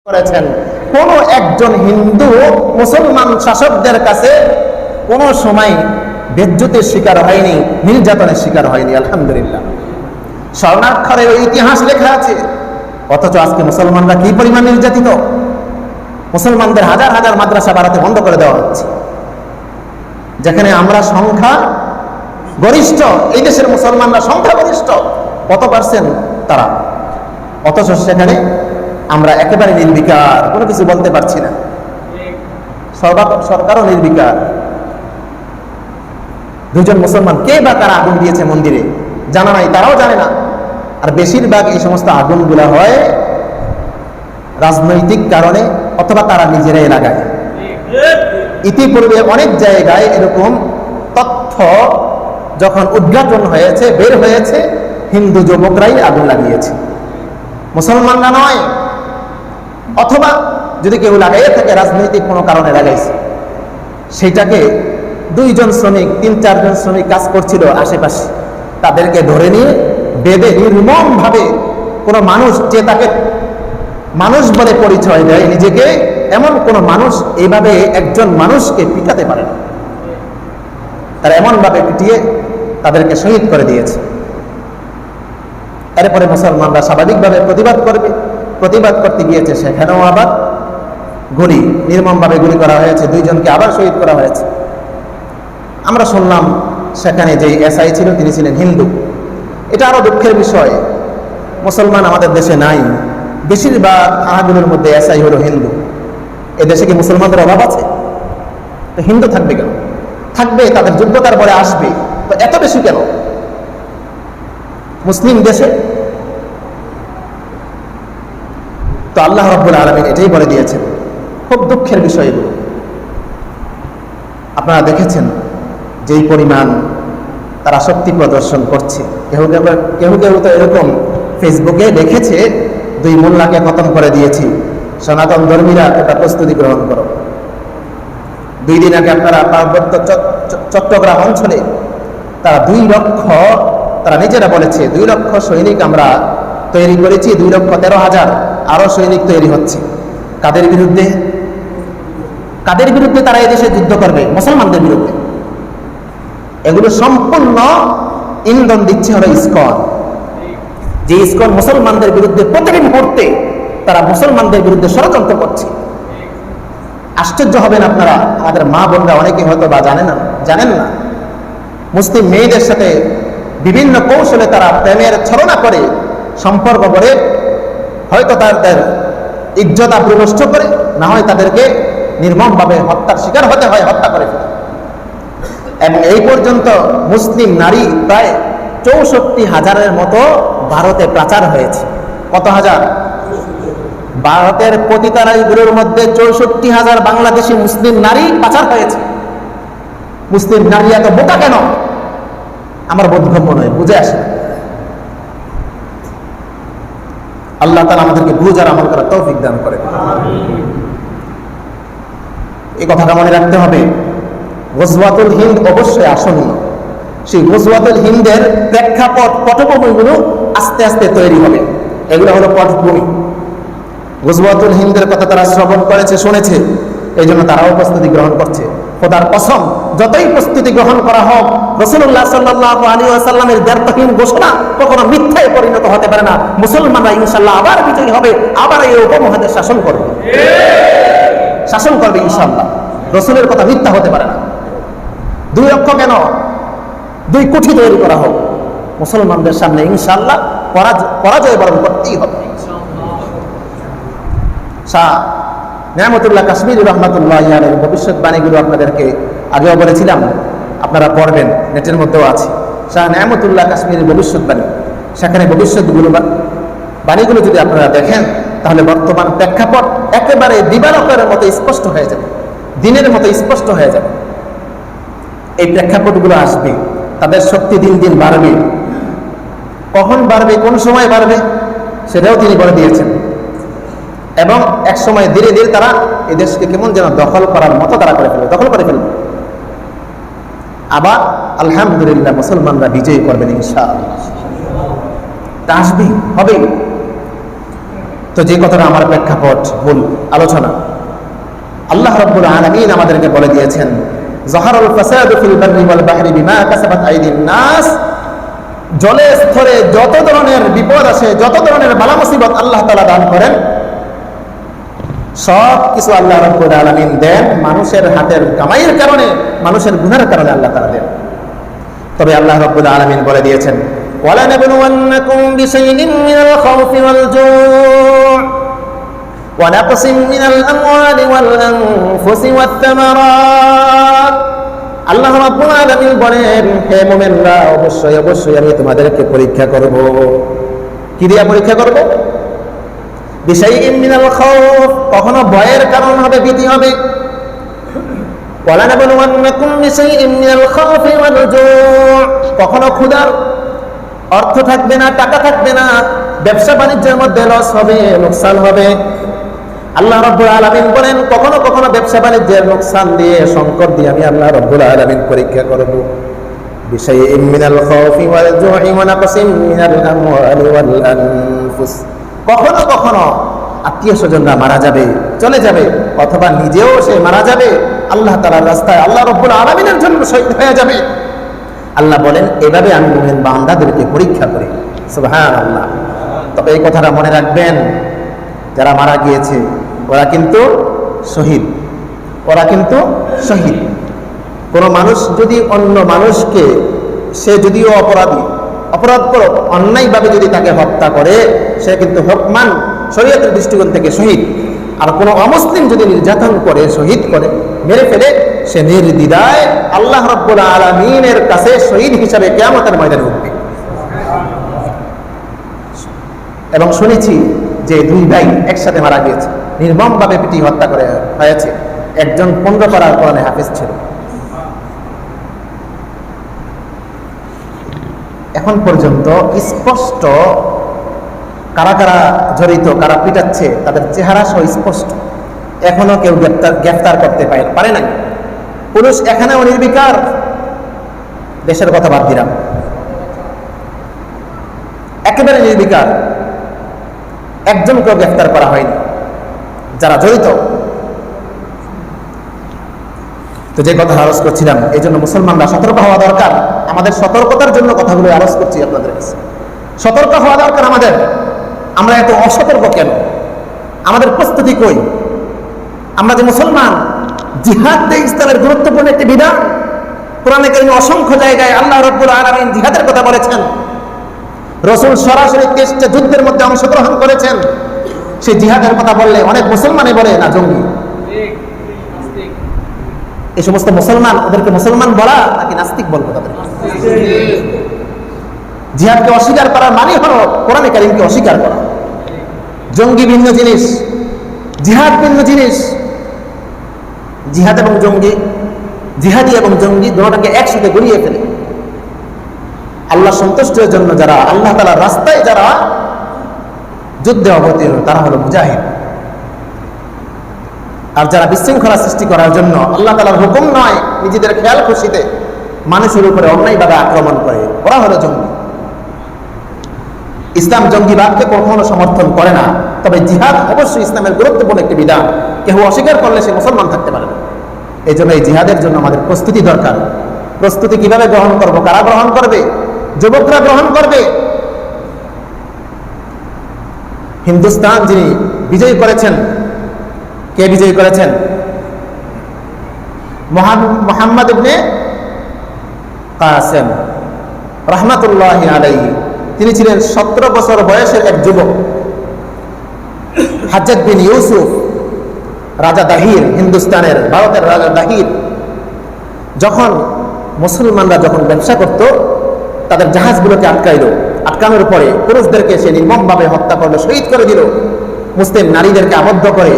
করেছেন। কোন একজন হিন্দু মুসলমান শাসকদের কাছে কোন সময় বেজ্জতির শিকার হয়নি, নির্যাতনের শিকার হয়নি। আলহামদুলিল্লাহ, স্বর্ণাক্ষরের ইতিহাস লেখা আছে। অথচ আজকে মুসলমানরা কি পরিমাণ নির্যাতিত। মুসলমানদের হাজার হাজার মাদ্রাসা ভারতে বন্ধ করে দেওয়া হচ্ছে, যেখানে আমরা সংখ্যা গরিষ্ঠ, এই দেশের মুসলমানরা সংখ্যা গরিষ্ঠ, কত পার্সেন্ট তারা, অথচ সেখানে আমরা একেবারে নির্বিকার, কোনো কিছু বলতে পারছি না। সরকারও নির্বিকার। দুজন মুসলমান কে বা কারা আগুন দিয়েছে মন্দিরে জানা নাই, তারাও জানে না। আর বেশিরভাগ এই সমস্ত আগুনগুলা হয় রাজনৈতিক কারণে, অথবা তারা নিজেরাই লাগায়। ইতিপূর্বে অনেক জায়গায় এরকম তথ্য যখন উদ্ঘাটন হয়েছে, বের হয়েছে, হিন্দু যুবকরাই আগুন লাগিয়েছে, মুসলমানরা নয়। অথবা যদি কেউ লাগাইয়ে থাকে রাজনৈতিক কোনো কারণে লাগাইছে, সেইটাকে দুইজন শ্রমিক, 3-4 জন শ্রমিক কাজ করছিল আশেপাশে, তাদেরকে ধরে নিয়ে বেঁধে নির্মম ভাবে, কোনো মানুষ যে তাকে মানুষ বলে পরিচয় দেয় নিজেকে, এমন কোন মানুষ এইভাবে একজন মানুষকে পিটাতে পারে না। তারা এমন ভাবে পিটিয়ে তাদেরকে শহীদ করে দিয়েছে। এরপরে মুসলমানরা স্বাভাবিকভাবে প্রতিবাদ করবে, প্রতিবাদ করতে গিয়েছে, সেখানেও আবার গুলি, নির্মমভাবে গুলি করা হয়েছে, 2 জনকে আবার শহীদ করা হয়েছে। আমরা শুনলাম সেখানে যে এসআই ছিল তিনি ছিলেন হিন্দু। এটা আরো দুঃখের বিষয়, মুসলমান আমাদের দেশে নাই, বেশিরভাগ থানাগুলোর মধ্যে এসআই হলো হিন্দু। এদেশে কি মুসলমানদের অভাব আছে? তো হিন্দু থাকবে কেন? থাকবে, তাদের যোগ্যতার পরে আসবে, তো এত বেশি কেন মুসলিম দেশে? তো আল্লাহ রাব্বুল আলামিন এটাই বলে দিয়েছেন। খুব দুঃখের বিষয় এগুলো। আপনারা দেখেছেন যেই পরিমাণ তারা শক্তি প্রদর্শন করছে। কেউ কেউ তো এরকম ফেসবুকে দেখেছে, 2 মোল্লাকে খতম করে দিয়েছি, সনাতন ধর্মীরা একটা প্রস্তুতি গ্রহণ করো। 2 দিন আগে আপনারা পার্বত্য চট্টগ্রাম অঞ্চলে তারা 2 লক্ষ, তারা নিজেরা বলেছে 2 লক্ষ সৈনিক আমরা তৈরি করেছি, 2,13,000 আরো সৈনিক তৈরি হচ্ছে। কাদের বিরুদ্ধে? কাদের বিরুদ্ধে তারা এদেশে যুদ্ধ করবে? মুসলমানদের বিরুদ্ধে। এগুলো সম্পূর্ণ ইন্ধন দিচ্ছে হলো ইসকন। যে ইসকন মুসলমানদের বিরুদ্ধে প্রতিটি মুহূর্তে তারা মুসলমানদের বিরুদ্ধে ষড়যন্ত্র করছে। আশ্চর্য হবেন আপনারা, আমাদের মা বোনরা অনেকে হয়তো বা জানেন না, মুসলিম মেয়েদের সাথে বিভিন্ন কৌশলে তারা প্রেমের ছলনা করে, সম্পর্ক করে, হয়তো তাদের ইজ্জত আবরু নষ্ট করে, না হয় তাদেরকে নির্মমভাবে হত্যার শিকার হতে হয়, হত্যা করে ফেলে। এবং এই পর্যন্ত মুসলিম নারী প্রায় 64,000-এর মতো ভারতে পাচার হয়েছে। কত হাজার? ভারতের পতিতালয়গুলোর মধ্যে 64,000 বাংলাদেশি মুসলিম নারী পাচার হয়েছে। মুসলিম নারী এত বোকা কেন? আমার বোধগম্য নয়, বুঝে আসে। আল্লাহ তাআলা আমাদেরকে বুঝ আর আমল করার তৌফিক দান করে। এই কথাটা মনে রাখতে হবে। গজওয়াতুল হিন্দ অবশ্যই আসন্ন। সেই গজওয়াতুল হিন্দের প্রেক্ষাপট, পটভূমিগুলো আস্তে আস্তে তৈরি হবে। এগুলো হলো পটভূমি। গজওয়াতুল হিন্দের কথা তারা শ্রবণ করেছে, শুনেছে, এই জন্য তারাও প্রস্তুতি গ্রহণ করছে। খোদার কসম, যতই প্রস্তুতি গ্রহণ করা হোক, রাসূলুল্লাহ সাল্লাল্লাহু আলাইহি ওয়াসাল্লামের দ্ব্যর্থহীন ঘোষণা কখনো মিথ্যায় পরিণত হতে পারে না। মুসলমানরা ইনশাআল্লাহ আবার বিজয়ী হবে, আবার এই উপমহাদেশ শাসন করবে, শাসন করবে ইনশাআল্লাহ। রাসূলের কথা মিথ্যা হতে পারে না। 2 লক্ষ কেন, 2 কোটি তৈরি করা হোক, মুসলমানদের সামনে ইনশাআল্লাহ পরাজয় বরণ করতেই হবে। শাহ নিয়ামতুল্লাহ কাশ্মীরি রহমাতুল্লাহি আলাইহির ভবিষ্যৎবাণীগুলো আপনাদেরকে আগেও বলেছিলাম, আপনারা পড়বেন, নেটের মধ্যেও আছে। শাহ নিয়ামতুল্লাহ কাশ্মীরির ভবিষ্যৎবাণী, সেখানে ভবিষ্যৎগুলো বাণীগুলো যদি আপনারা দেখেন, তাহলে বর্তমান প্রেক্ষাপট একেবারে দিবালোকের মতো স্পষ্ট হয়ে যাবে, দিনের মতো স্পষ্ট হয়ে যাবে। এই প্রেক্ষাপটগুলো আসবে, তাদের শক্তি দিন দিন বাড়বে। কখন বাড়বে, কোন সময় বাড়বে, সেটাও তিনি বলে দিয়েছেন। এবং এক সময় ধীরে ধীরে তারা এই দেশকে কেমন যেন দখল করার মতো তারা দখল করে ফেলবে। আবার আলহামদুলিল্লাহ মুসলমানরা বিজয়ী করবেন ইনশাআল্লাহ। তা আসবেই, হবেই। তো যে কথাটা আমার প্রেক্ষাপট ভুল আলোচনা, আল্লাহ রাব্বুল আলামিন আমাদেরকে বলে দিয়েছেন যাহারুল ফাসাদু ফিল বাররি ওয়াল বাহরি বিমা কাসাবাত আইদিন নাস। জলে স্থলে যত ধরনের বিপদ আসে, যত ধরনের বালা মুসিবত আল্লাহ তাআলা দান করেন, সব কিছু আল্লাহ রাব্বুল আলামিন দেন মানুষের হাতের কামাইয়ের কারণে, মানুষের গুনাহের কারণে আল্লাহ তাআলা দেন। তবে আল্লাহ রাব্বুল আলামিন বলে দিয়েছেন ওয়ালা নাবলুওয়ান্নাকুম বিশাইইন মিনাল খাউফি ওয়াল জু' ওয়া নাকসিম মিনাল আমওয়ালি ওয়াল আনফুসি ওয়াত তামারাত। আল্লাহ রাব্বুল আলামিন বলেন, হে মুমিনরা, অবশ্যই অবশ্যই আমি তোমাদেরকে পরীক্ষা করব। কি দিয়ে পরীক্ষা করব? বিশাইইন মিনাল খাউফ, কখনো ভয়ের কারণ হবে, ভীতি হবে। ওয়ালা নাবলুওয়ান্নাকুম বিশাইইন মিনাল খাউফি ওয়াল জু', কখনো ক্ষুধার, অর্থ থাকবে না, টাকা থাকবে না, ব্যবসা বাণিজ্যের মধ্যে লস হবে, লোকসান হবে। আল্লাহ রাব্বুল আলামিন বলেন, কখনো কখনো ব্যবসা বাণিজ্যের লোকসান দিয়ে, সংকট দিয়ে আমি আল্লাহ রাব্বুল আলামিন পরীক্ষা করব। বিশাইইন মিনাল খাউফি ওয়াল জু'i ওয়া নাকসিম মিনাল আমওয়ালি ওয়াল আনফুস, কখনো কখনো আত্মীয় স্বজনরা মারা যাবে, চলে যাবে, অথবা নিজেও সে মারা যাবে, আল্লাহ তাআলার রাস্তায় আল্লাহ রাব্বুল আলামিনের জন্য শহীদ হয়ে যাবে। আল্লাহ বলেন, এভাবে আমি মুমিন বান্দাদেরকে পরীক্ষা করি। সুবহানাল্লাহ। তবে এই কথাটা মনে রাখবেন, যারা মারা গিয়েছে ওরা কিন্তু শহীদ, ওরা কিন্তু শহীদ। কোনো মানুষ যদি অন্য মানুষকে, সে যদিও অপরাধী, অপরাধ করে অন্যায়ভাবে যদি তাকে হত্যা করে, সে কিন্তু হুকমান শরীয়তের দৃষ্টিকোণ থেকে শহীদ। আর কোনো অমুসলিম যদি নির্যাতন করে, শহীদ করে, মেরে ফেলে, সে নির্দ্বিধায় আল্লাহ রাব্বুল আলামিনের কাছে শহীদ হিসাবে কিয়ামতের ময়দানে উঠবে। এবং শুনেছি যে দুই ভাই একসাথে মারা গিয়েছে, নির্মমভাবে পিটিয়ে হত্যা করে হয়েছে। একজন 15 পারার কোরআনে হাফেজ ছিল। এখন পর্যন্ত স্পষ্ট কারা কারা জড়িত, কারা পিটাচ্ছে, তাদের চেহারা সহ স্পষ্ট। এখনো কেউ গ্রেফতার করতে পারে নাই। পুলিশ এখানেও নির্বিকার। দেশের কথা বাদ দিলাম, একেবারে নির্বিকার, একজনকেও গ্রেফতার করা হয়নি যারা জড়িত। তো যে কথা আরজ করছিলাম, এই জন্য মুসলমানরা সতর্ক হওয়া দরকার। আমাদের সতর্কতার জন্য কথাগুলো আরজ করছি আপনাদের কাছে। সতর্ক হওয়া দরকার আমাদের। আমরা এত অসতর্ক কেন? আমাদের প্রস্তুতি কই? আমরা যে মুসলমান, জিহাদ ইসলামের গুরুত্বপূর্ণ একটি বিধান। কোরআনে কারিমে অসংখ্য জায়গায় আল্লাহ রাব্বুল আলামিন জিহাদের কথা বলেছেন। রাসূল সরাসরি 23টা যুদ্ধের মধ্যে অংশগ্রহণ করেছেন। সেই জিহাদের কথা বললে অনেক মুসলমানই বলে না জঙ্গি। এই সমস্ত মুসলমান, ওদেরকে মুসলমান বলা নাকি নাস্তিক বলবো তাদের? জিহাদকে অস্বীকার করার মানে হলো কোরআনে কারিমকে অস্বীকার করা। জঙ্গি ভিন্ন জিনিস, জিহাদ ভিন্ন জিনিস। জিহাদ এবং জঙ্গি, জিহাদি এবং জঙ্গি দুটোটাকে একসাথে গড়িয়ে ফেলে। আল্লাহ সন্তুষ্টের জন্য যারা, আল্লাহ তাআলার রাস্তায় যারা যুদ্ধে অবতীর্ণ, তারা হলো মুজাহিদ। আর যারা বিশৃঙ্খলা সৃষ্টি করার জন্য, আল্লাহ তাআলার হুকুম নয়, নিজেদের খেয়াল খুশিতে মানুষের উপরে অন্যায়ভাবে আক্রমণ করে, ওরা হলো জঙ্গি। ইসলাম জঙ্গিবাদকে কখনো সমর্থন করে না। তবে জিহাদ অবশ্যই ইসলামের গুরুত্বপূর্ণ একটি বিধান। কেউ অস্বীকার করলে সে মুসলমান থাকতে পারে না। এই জন্য এই জিহাদের জন্য আমাদের প্রস্তুতি দরকার। প্রস্তুতি কিভাবে গ্রহণ করব? কারা গ্রহণ করবে? যুবকরা গ্রহণ করবে। হিন্দুস্তান যিনি বিজয়ী করেছেন, কে বিজয়ী করেছেন? মুহাম্মদ ইবনে কাসেম রাহমাতুল্লাহি আলাইহি। তিনি ছিলেন 17 বছর বয়সের এক যুবক। হাজ্জাজ বিন ইউসুফ, রাজা দাহির, হিন্দুস্তানের, ভারতের রাজা দাহির, যখন মুসলমানরা যখন ব্যবসা করত, তাদের জাহাজগুলোকে আটকানোর পরে পুরুষদেরকে সে নির্মমভাবে হত্যা করলো, শহীদ করে দিল। মুসলিম নারীদেরকে আবদ্ধ করে,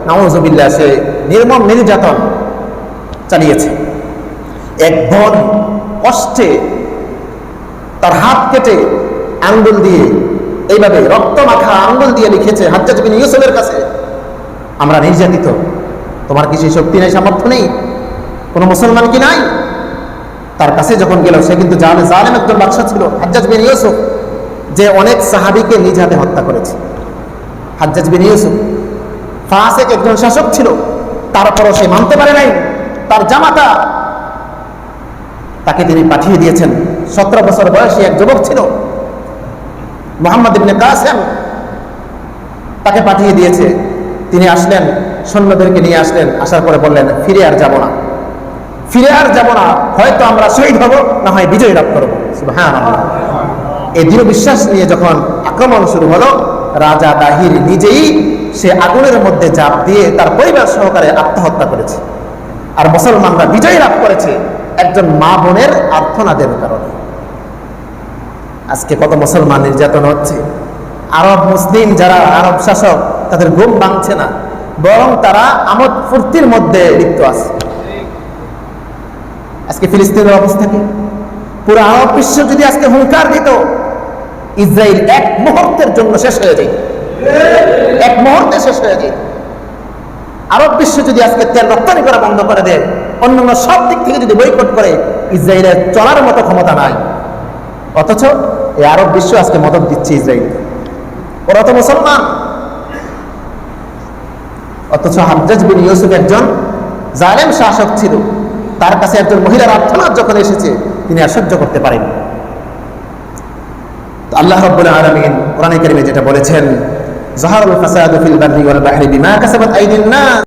নাউযুবিল্লাহ, সে নির্মম নির্যাতন চালিয়েছে। এক বোন কষ্টে তার হাত কেটে আঙ্গুল দিয়ে, এইভাবে রক্ত মাখা আঙ্গুল দিয়ে লিখেছে হাজ্জাজ বিন ইউসুফের কাছে, আমরা নির্যাতিত, তোমার কি সেই শক্তি নেই, সামর্থ্য নেই? কোনো মুসলমান কি নাই? তার কাছে যখন গেল, সে কিন্তু জালেম একজন বাদশা ছিল, হাজ্জাজ বিন ইউসুফ, যে অনেক সাহাবীকে নিজ হাতে হত্যা করেছে। হাজ্জাজ বিন ইউসুফ ফাসিক একজন শাসক ছিল, তারপরও সে মানতে পারে নাই। তার জামাতা তাকে তিনি পাঠিয়ে দিয়েছেন। 17 বছর বয়সী এক যুবক ছিল, মুহাম্মদ ইবনে কাসেম, তাকে পাঠিয়ে দিয়েছে। তিনি আসলেন, সৈন্যদেরকে নিয়ে আসলেন। আসার পরে বললেন, ফিরে আর যাব না, ফিরে আর যাব না, হয়তো আমরা শহীদ হব, না হয় বিজয় লাভ করব। সুবহানাল্লাহ। এই দৃঢ় বিশ্বাস নিয়ে যখন আক্রমণ শুরু হলো, রাজা দাহির নিজেই সে আগুনের মধ্যে ঝাঁপ দিয়ে তার পরিবার সহকারে আত্মহত্যা করেছে। আর মুসলমানরা বিজয় লাভ করেছে একজন মা বোনের আর্তনাদের কারণে। আজকে কত মুসলমান নির্যাতন হচ্ছে। আরব মুসলিম যারা আরব শাসক, তাদের ঘুম ভাঙছে না, বরং তারা আমোদ ফুর্তির মধ্যে লিপ্ত আছে। আজকে ফিলিস্তিনের অবস্থা কি? পুরো আরব বিশ্ব যদি আজকে হুঙ্কার দিত, ইসরায়েল এক মুহূর্তের জন্য শেষ হয়ে যায়, এক মুহূর্তে শেষ হয়ে যায়। আরব বিশ্ব যদি আজকে তেল রপ্তানি করা বন্ধ করে দেয়, অন্যান্য সব দিক থেকে যদি বয়কট করে, ইসরায়েলের চলার মতো ক্ষমতা নাই। অথচ এই আরব বিশ্ব আজকে মদত দিচ্ছে ইসরায়েলকে। ওরা তো মুসলমান। অথচ হাজ্জাজ বিন ইউসুফ একজন জালেম শাসক ছিল, তার কাছে একজন মহিলার আর্তনাদ যখন এসেছে, তিনি আর সহ্য করতে পারেন। আল্লাহ রাব্বুল আলামিন কোরআনে কারিমে যেটা বলেছেন, যাহারুল ফাসাদু ফিল বাররি ওয়াল বাহরি বিমা কাসাবাত আইদিন নাস।